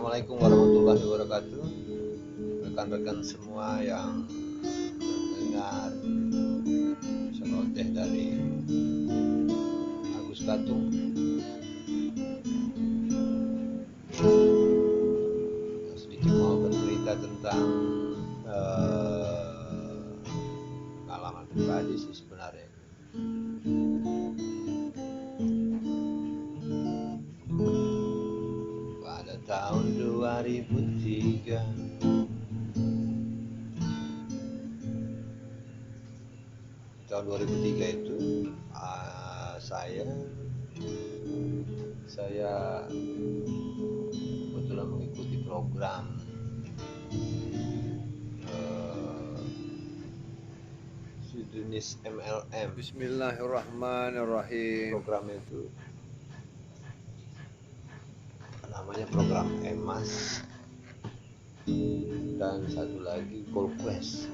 Assalamualaikum warahmatullahi wabarakatuh. Rekan-rekan semua yang mendengar celoteh dari Agus Katung. Sedikit mau bercerita tentang pengalaman pribadi sih sebenarnya. Pada tahun 2003 itu saya kebetulan mengikuti program jenis MLM. Bismillahirrahmanirrahim. Program itu namanya program EMAS dan satu lagi Gold Quest.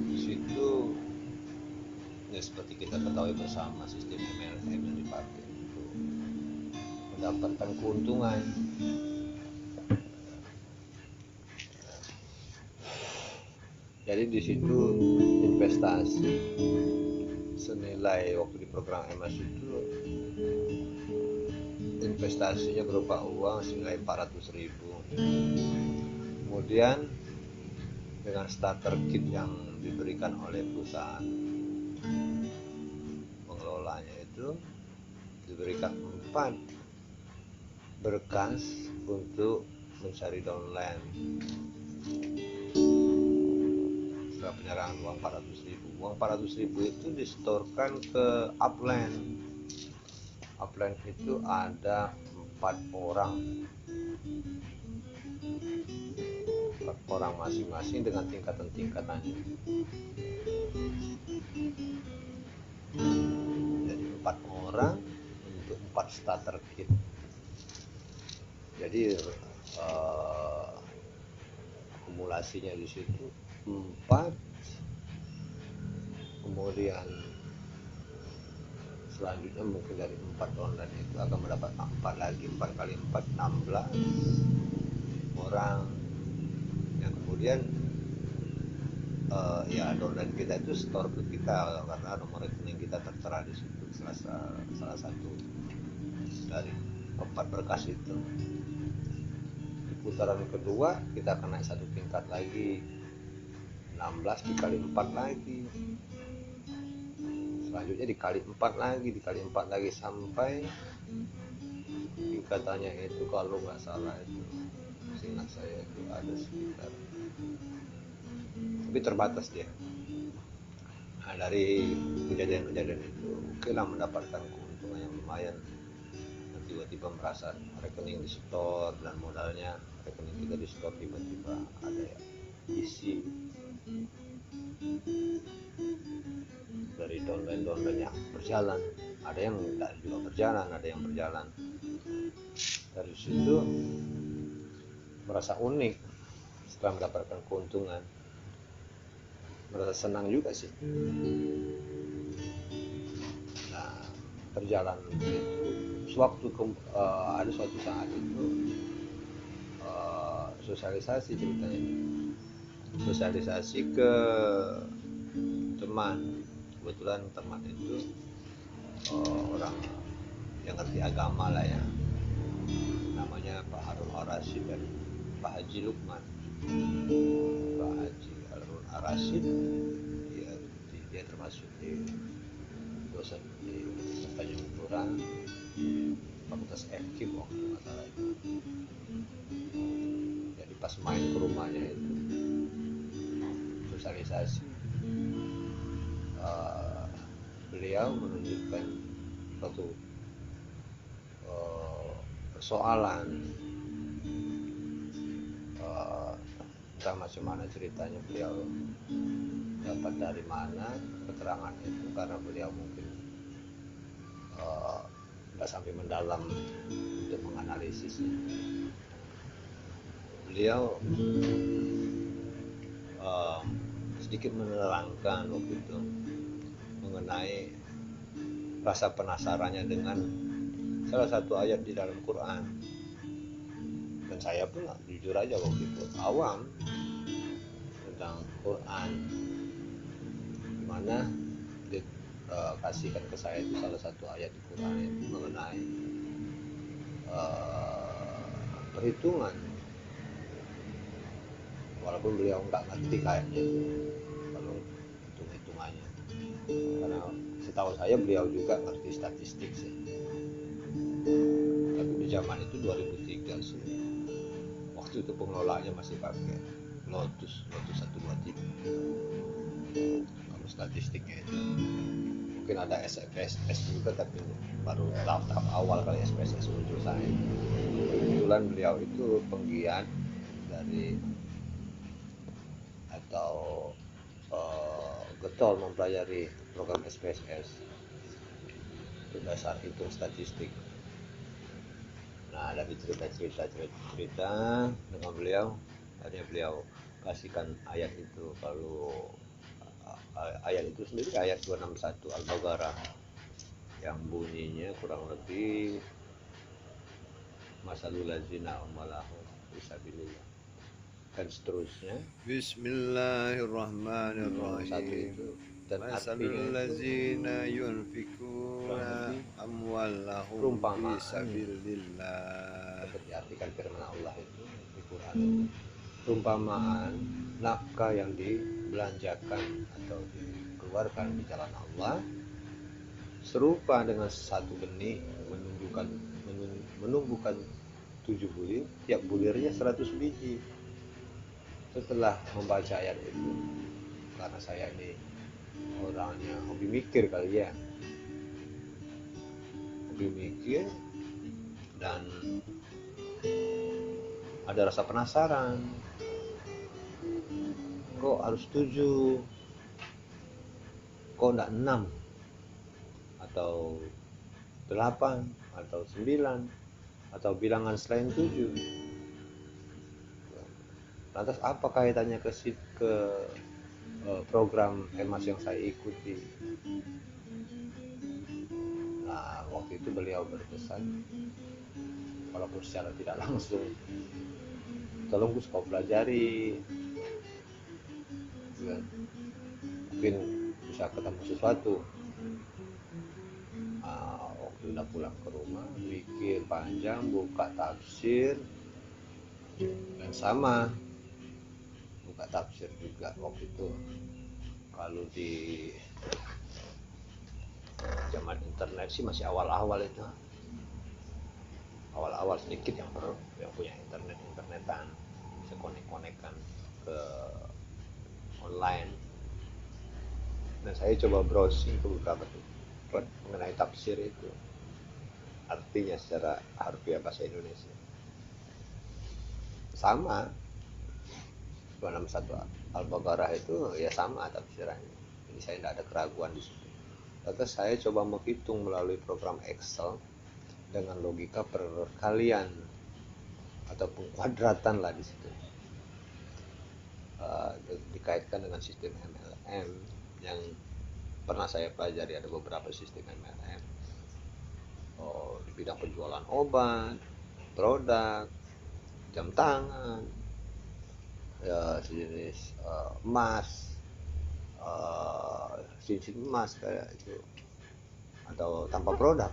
Di situ ya seperti kita ketahui bersama, sistem MLM yang dipakai untuk mendapatkan keuntungan. Jadi di situ investasi senilai waktu di program EMAS itu investasinya berupa uang senilai 400.000. Kemudian dengan starter kit yang diberikan oleh perusahaan pengelolanya itu diberikan 4 berkas untuk mencari downline. Setelah penyerahan uang 400.000 itu disetorkan ke upline. Upline itu ada 4 orang masing-masing dengan tingkatan-tingkatannya. Jadi 4 orang untuk 4 starter kit. Jadi akumulasinya di situ 4, kemudian selanjutnya mungkin dari 4 online itu akan mendapat 4 lagi, 4 kali 4 16 orang yang kemudian ya downline kita itu store ke kita karena nomor rekening kita tertera di situ, salah satu dari 4 berkas itu. Di putaran kedua kita akan naik 1 tingkat lagi, 16 dikali 4 lagi, selanjutnya dikali 4 lagi sampai tingkatannya itu kalau nggak salah itu seingat saya itu ada sekitar, tapi terbatas dia. Nah, dari kejadian-kejadian itu okelah mendapatkan keuntungan yang lumayan. Dan tiba-tiba merasa rekening di store dan modalnya rekening kita di store tiba-tiba ada isi dari downline yang berjalan, ada yang tidak juga berjalan, ada yang berjalan. Dari situ merasa unik setelah mendapatkan keuntungan, merasa senang juga sih. Nah, berjalan itu ada suatu saat itu sosialisasi ceritanya, sosialisasi ke teman. Kebetulan teman itu orang yang ngerti agama lah ya, namanya Pak Harun Ar-Rasyid dan Pak Haji Lukman. Pak Haji Harun Ar-Rasyid dia termasuk di dosen di Tanjung Pura, Fakultas FKIP waktu masalah itu. Jadi pas main ke rumahnya itu sosialisasi, beliau menunjukkan suatu persoalan, entah macam mana ceritanya, beliau dapat dari mana keterangan itu, karena beliau mungkin tidak sampai mendalam untuk menganalisisnya. Beliau sedikit menerangkan waktu itu mengenai rasa penasarannya dengan salah satu ayat di dalam Quran. Dan saya pun jujur aja waktu itu awam tentang Quran, dimana kasihkan ke saya itu salah satu ayat di Quran itu mengenai perhitungan, walaupun beliau nggak ngerti kayaknya itu kalau hitung-hitungannya, karena setahu saya beliau juga ngerti statistik sih, tapi di zaman itu 2003 sih, waktu itu pengelolaannya masih pakai Lotus 123. Kalau statistiknya itu mungkin ada SPSS juga, tapi baru tahap awal kali SPSS muncul saya. Kebetulan beliau itu penggiat dari atau getol mempelajari program SPSS itu dasar hitung statistik. Nah, dari cerita dengan beliau, akhirnya beliau kasihkan ayat itu. Kalau ayat itu sendiri ayat 261 Al-Baqarah yang bunyinya kurang lebih masalul ladzina umalahu fisabilillah dan seterusnya. Bismillahirrahmanirrahim. Satu itu dan Masalul ladzina yunfikuna amwalahum perumpamaan fisabilillah. seperti artikan firman Allah itu di Quran itu, perumpamaan nafkah yang dibelanjakan atau dikeluarkan di jalan Allah serupa dengan satu benih menumbuhkan 7 bulir, tiap bulirnya 100 biji. Setelah membaca ayat itu, karena saya ini orangnya hobi mikir kali ya, hobi mikir dan ada rasa penasaran, kok harus 7, kok enggak 6 atau 8 atau 9 atau bilangan selain 7. Lantas apa kaitannya ke program EMAS yang saya ikuti? Nah, waktu itu beliau berpesan, walaupun secara tidak langsung, tolong Gus kau pelajari, mungkin bisa ketemu sesuatu. Nah, waktu udah pulang ke rumah, mikir panjang, buka tafsir, dan sama buka tafsir juga waktu itu. Kalau di zaman internet sih masih awal-awal itu, awal-awal sedikit yang punya internetan bisa konek-konekkan ke online. Dan saya coba browsing ke beberapa tempat mengenai tafsir itu, artinya secara harfiah bahasa Indonesia sama 261 Al-Baqarah itu ya sama tafsirannya. Jadi saya tidak ada keraguan di situ. Lalu saya coba menghitung melalui program Excel dengan logika perkalian atau pengkuadratan lah di situ. Dikaitkan dengan sistem MLM yang pernah saya pelajari, ada beberapa sistem MLM di bidang penjualan obat, produk, jam tangan, ya sejenis emas, cincin emas kayak itu, atau tanpa produk.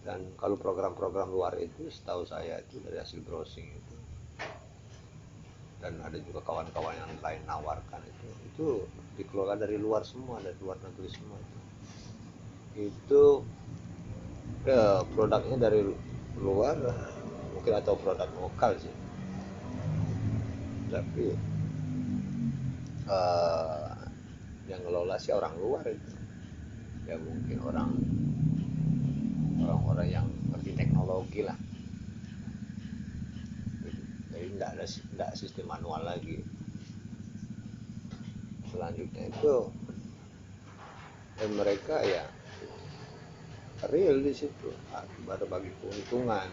Dan kalau program-program luar itu setahu saya itu dari hasil browsing itu, dan ada juga kawan-kawan yang lain nawarkan itu dikeluarkan dari luar semua, dari luar negeri semua. Itu produknya dari luar mungkin, atau produk lokal sih, tapi yang ngelola sih orang luar itu, ya mungkin orang-orang yang ngerti teknologi lah. Jadi tidak sistem manual lagi. Selanjutnya itu mereka ya real di situ, baru bagi keuntungan,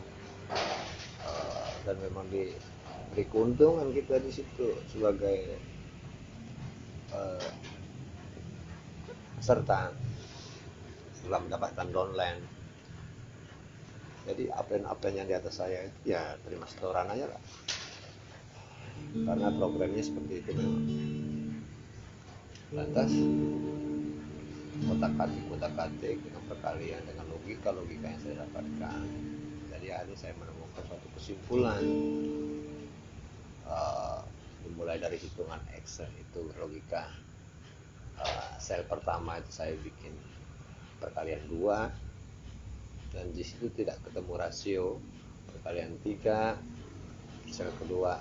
dan memang diberi keuntungan kita di situ sebagai peserta. setelah mendapatkan downline. Jadi upline yang di atas saya itu ya terima setoran aja lah, karena programnya seperti itu memang. Lantas kotak-katik dengan perkalian, dengan logika yang saya dapatkan. Jadi akhirnya saya menemukan suatu kesimpulan. Dimulai dari hitungan Excel itu logika. Sel pertama itu saya bikin perkalian 2, dan di situ tidak ketemu rasio. Perkalian 3, sel kedua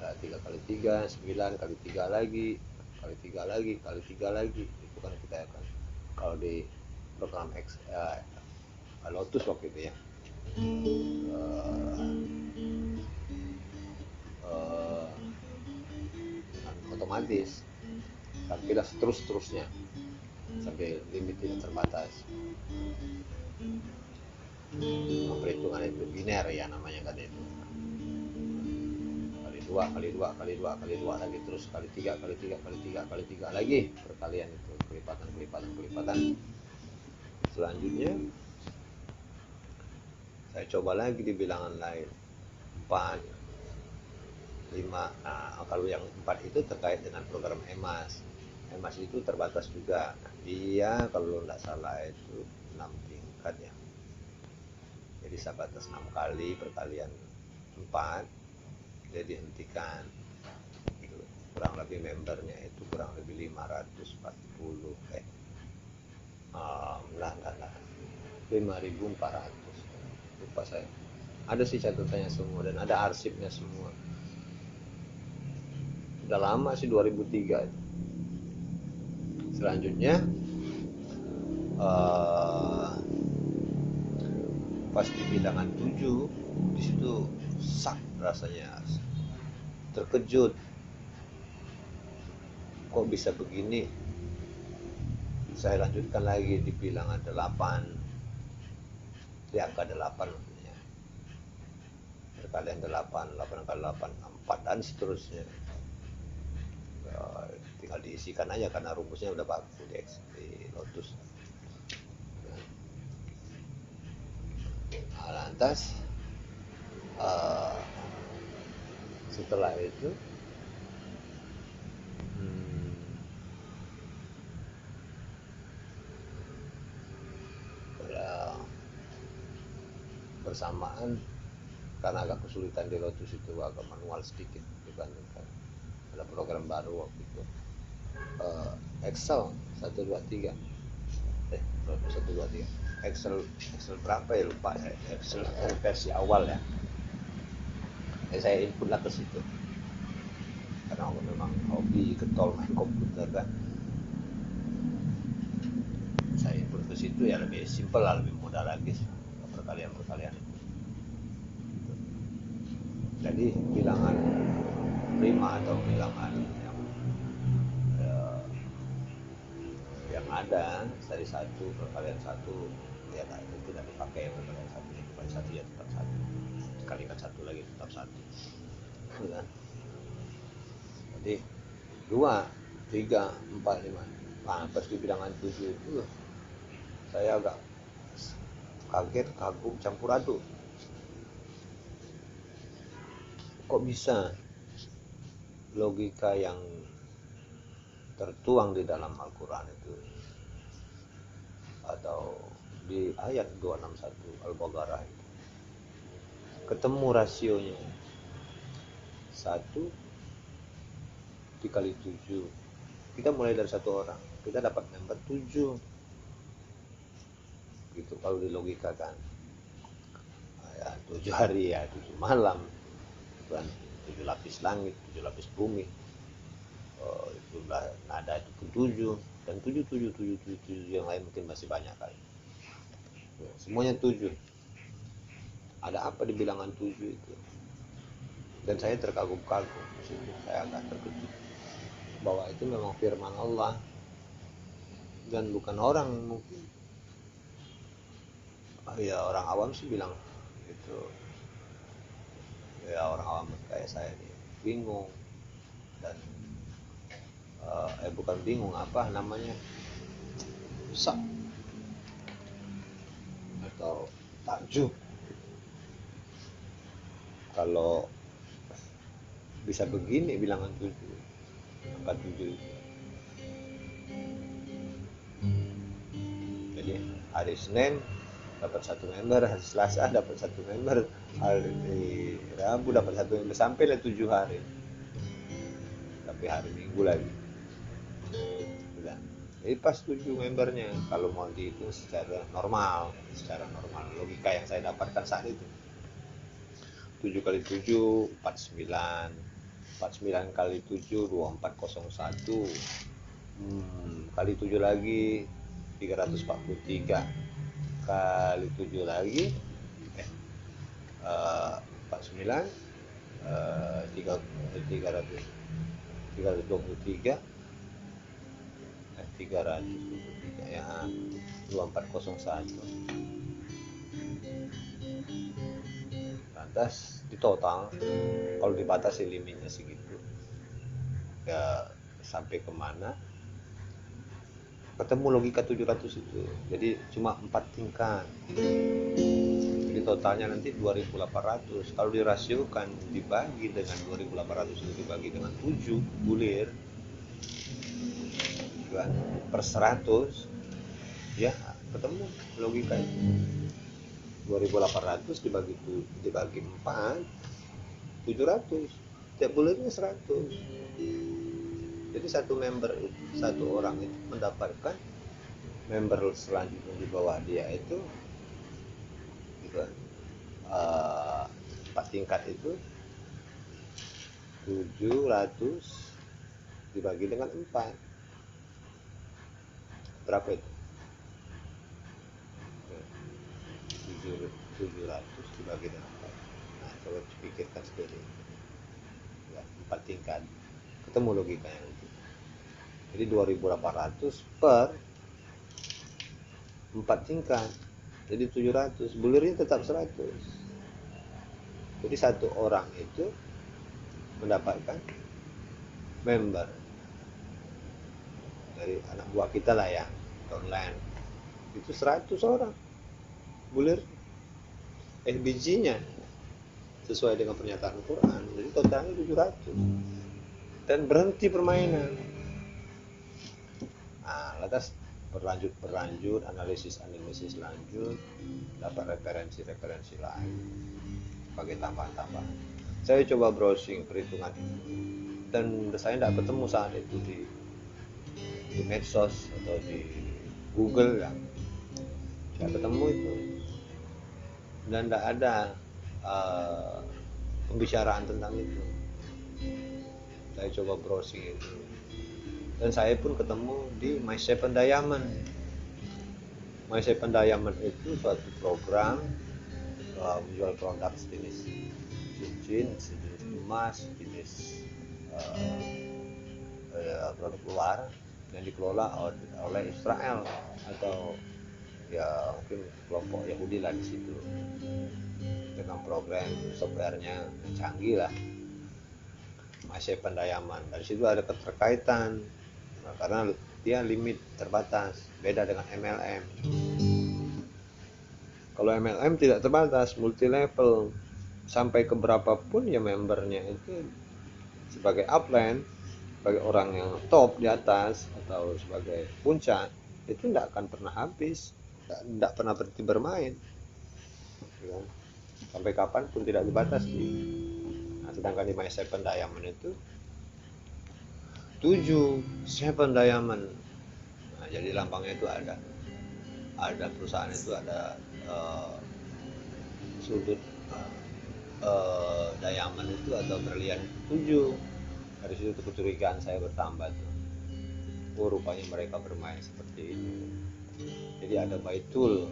3 kali 3, 9 kali 3 lagi, kali 3 lagi, kali 3 lagi. Itu kan kita akan kalau di program Lotus waktu itu ya, dengan otomatis tampillah seterusnya sampai limit tidak terbatas. Perhitungan itu biner ya namanya kan itu. Kali 2 lagi, terus kali 3 lagi, perkalian itu kelipatan. Selanjutnya saya coba lagi di bilangan lain 4, 5. Nah, kalau yang 4 itu terkait dengan program EMAS. EMAS itu terbatas juga. Dia kalau tidak salah itu 6 tingkat ya. Jadi sebatas 6 kali perkalian 4, dia dihentikan. Kurang lebih membernya itu kurang lebih 540 enggak 5.400, lupa saya. Ada sih catatannya semua dan ada arsipnya semua. Udah lama sih, 2003. Selanjutnya pas di bilangan 7, di situ sak rasanya, terkejut. Kok bisa begini? Saya lanjutkan lagi di bilangan 8, di angka 8 maksudnya. Perkalian 8 kali 8, 4 dan seterusnya. Tinggal diisikan aja karena rumusnya udah baku di Lotus. Lantas setelah itu bersamaan, karena agak kesulitan di Lotus itu, agak manual sedikit dibandingkan ada program baru waktu itu, Excel 123 Excel berapa ya, lupa saya. Excel versi awal ya. Saya input lah ke situ karena aku memang hobi getol main komputer kan. Saya input ke situ ya, lebih simpel lah, lebih mudah lagi perkalian itu. Jadi bilangan prima atau bilangan yang ada dari 1 perkalian 1 ya itu tidak dipakai. Perkalian 1 dikali 1 ya tetap 1, dikalikan 1 lagi tetap 1 kan? Jadi 2, 3, 4, 5. Nah, pas di bilangan 7 itu saya agak kaget, kagum, campur aduk. Kok bisa logika yang tertuang di dalam Al-Quran itu atau di ayat 261 Al-Baqarah itu ketemu rasionya 1 dikali 7. Kita mulai dari 1 orang, kita dapat member 7 gitu kalau dilogikakan. Ya 7 hari ya 7 malam kan, 7 lapis langit, 7 lapis bumi. Jumlah nada itu pun 7, dan 7 yang lain mungkin masih banyak kali. Semuanya 7. Ada apa di bilangan 7 itu? Dan saya terkagum-kagum. Saya agak terkejut bahwa itu memang firman Allah dan bukan orang. Mungkin ya orang awam sih bilang gitu ya, orang awam kayak saya ini bingung dan bukan bingung, apa namanya, sak atau takjub kalau bisa begini bilangan 7, angka 7 itu. Jadi hari Senin dapat 1 member, hari Selasa dapat 1 member, hari Rabu dapat 1 member, sampailah 7 hari. Tapi hari Minggu lagi. Udah. Jadi pas 7 membernya kalau mau dihitung secara normal, logika yang saya dapatkan saat itu. 7 kali 7 49. 49 kali 7 2401. Kali 7 lagi 343. Kali 7 lagi 49 323 ya 2401. Lantas di total kalau dibatasi limitnya segitu ya sampai kemana ketemu logika 700 itu. Jadi cuma 4 tingkat, jadi totalnya nanti 2800. Kalau dirasiokan dibagi dengan 2800 itu dibagi dengan 7 bulir kan, per 100 ya ketemu logika itu. 2800 dibagi 4 700, tiap bulannya 100. Jadi satu orang itu mendapatkan member selanjutnya di bawah dia itu gitu, 4 tingkat itu 700 dibagi dengan 4 berapa itu? 700 dibagi dengan 4. Nah, coba pikirkan sendiri ya, 4 tingkat ketemu logikanya itu. Jadi 2800 per 4 tingkat jadi 700, bulirnya tetap 100. Jadi satu orang itu mendapatkan member dari anak buah kita lah ya, online itu 100 orang bulir bijinya sesuai dengan pernyataan Quran. Jadi totalnya 700 dan berhenti permainan. Nah, lantas berlanjut analisis lanjut, dapat referensi lain sebagai tambahan. Saya coba browsing perhitungan itu dan saya tidak ketemu saat itu di medsos atau di Google ya, tidak ketemu itu dan tidak ada pembicaraan tentang itu. Saya coba browsing itu dan saya pun ketemu di My Seven Diamond. My Seven Diamond itu suatu program menjual produk sejenis cincin, sejenis emas, sejenis produk luar yang dikelola oleh Israel atau ya mungkin kelompok Yahudi lah di situ, dengan program softwarenya yang canggih lah, My Seven Diamond. Dari situ ada keterkaitan. Nah, karena dia limit terbatas, beda dengan MLM. Kalau MLM tidak terbatas, multi level, sampai ke berapapun ya membernya itu sebagai upline, sebagai orang yang top di atas atau sebagai puncak, itu tidak akan pernah habis, tidak pernah berhenti bermain ya. Sampai kapanpun tidak dibatasi. Nah, sedangkan di My Seven Diamond itu 7 Diamond. Nah, jadi lambangnya itu ada perusahaan itu ada sudut diamond itu atau berlian 7. Dari situ kecurigaan saya bertambah tuh. Oh, rupanya mereka bermain seperti ini. Jadi ada baitul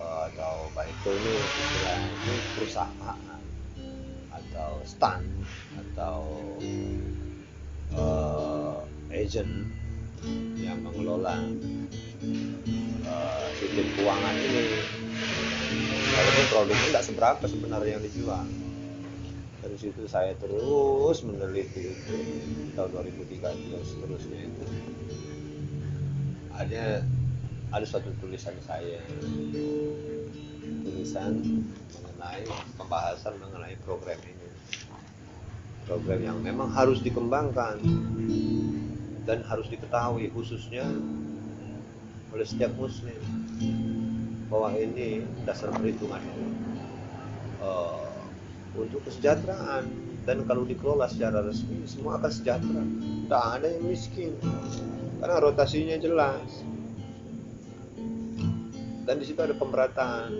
atau baitul ini istilahnya itu perusahaan atau stand atau agent yang mengelola sistem keuangan ini. Walaupun produknya tidak seberapa sebenarnya yang dijual. Dari situ saya terus meneliti itu tahun 2003 dan seterusnya itu. ada suatu tulisan saya, tulisan mengenai pembahasan mengenai program ini, program yang memang harus dikembangkan dan harus diketahui khususnya oleh setiap muslim bahwa ini dasar perhitungan untuk kesejahteraan, dan kalau dikelola secara resmi semua akan sejahtera, tidak ada yang miskin karena rotasinya jelas dan di situ ada pemerataan